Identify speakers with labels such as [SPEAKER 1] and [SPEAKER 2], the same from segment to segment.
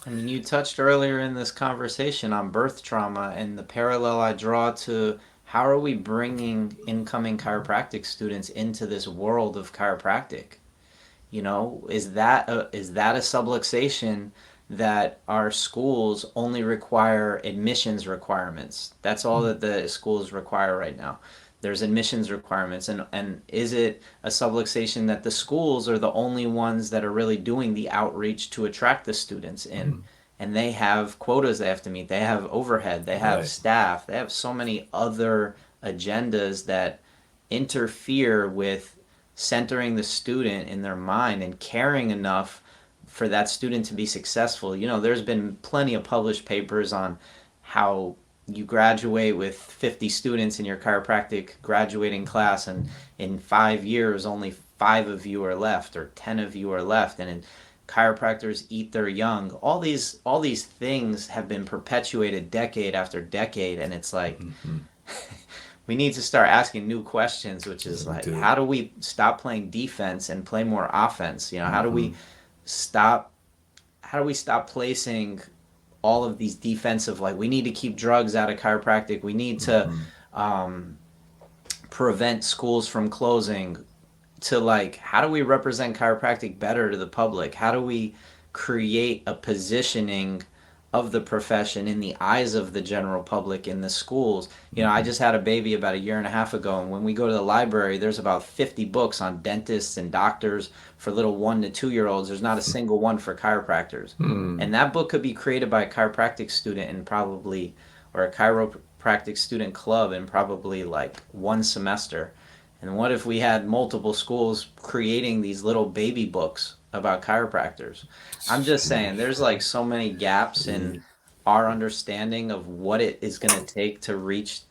[SPEAKER 1] I mean, you touched earlier in this conversation on birth trauma and the parallel I draw to how are we bringing incoming chiropractic students into this world of chiropractic? You know, is that a subluxation that our schools only require admissions requirements? That's all that the schools require right now. There's admissions requirements, and is it a subluxation that the schools are the only ones that are really doing the outreach to attract the students in?
[SPEAKER 2] Mm,
[SPEAKER 1] And they have quotas they have to meet. They have overhead. They have
[SPEAKER 2] right.
[SPEAKER 1] staff. They have so many other agendas that interfere with centering the student in their mind and caring enough for that student to be successful. You know, there's been plenty of published papers on how you graduate with 50 students in your chiropractic graduating class, and in 5 years only five of you are left or 10 of you are left, and in chiropractors eat their young. All these things have been perpetuated decade after decade, and it's like
[SPEAKER 2] Hmm.
[SPEAKER 1] we need to start asking new questions, which
[SPEAKER 2] Yeah,
[SPEAKER 1] is
[SPEAKER 2] we
[SPEAKER 1] like,
[SPEAKER 2] do.
[SPEAKER 1] how do we stop playing defense and play more offense? You know,
[SPEAKER 2] Hmm.
[SPEAKER 1] stop how do we stop placing all of these defensive, like, we need to keep drugs out of chiropractic, we need to
[SPEAKER 2] Hmm.
[SPEAKER 1] um, prevent schools from closing, to like, how do we represent chiropractic better to the public? How do we create a positioning of the profession in the eyes of the general public in the schools? You know, I
[SPEAKER 2] Hmm.
[SPEAKER 1] just had a baby about a year and a half ago, and when we go to the library, there's about 50 books on dentists and doctors for little 1 to 2 year olds. There's not a single one for chiropractors.
[SPEAKER 2] Hmm.
[SPEAKER 1] And that book could be created by a chiropractic student in probably, or a chiropractic student club in probably like one semester. And what if we had multiple schools creating these little baby books about chiropractors? I'm just saying,
[SPEAKER 2] Sheesh.
[SPEAKER 1] there's like so many gaps in
[SPEAKER 2] Yeah,
[SPEAKER 1] our understanding of what it is going to take to reach,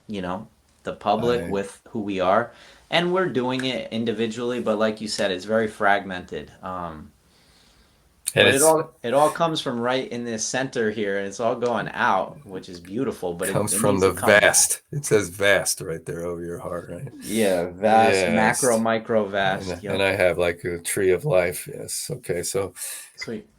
[SPEAKER 1] the public
[SPEAKER 2] I,
[SPEAKER 1] with who we are. And we're doing it individually, but like you said, it's very fragmented.
[SPEAKER 2] and
[SPEAKER 1] But it
[SPEAKER 2] it's
[SPEAKER 1] all it all comes from right in this center here, and it's all going out, which is beautiful. But it,
[SPEAKER 2] comes
[SPEAKER 1] it
[SPEAKER 2] from
[SPEAKER 1] needs to
[SPEAKER 2] the
[SPEAKER 1] come back.
[SPEAKER 2] vast. It says vast right there over your heart, right?
[SPEAKER 1] Yeah, vast, macro,
[SPEAKER 2] Yes.
[SPEAKER 1] micro,
[SPEAKER 2] And
[SPEAKER 1] vast.
[SPEAKER 2] and
[SPEAKER 1] Yep.
[SPEAKER 2] I have like a tree of life. Yes. Okay. So
[SPEAKER 1] Sweet.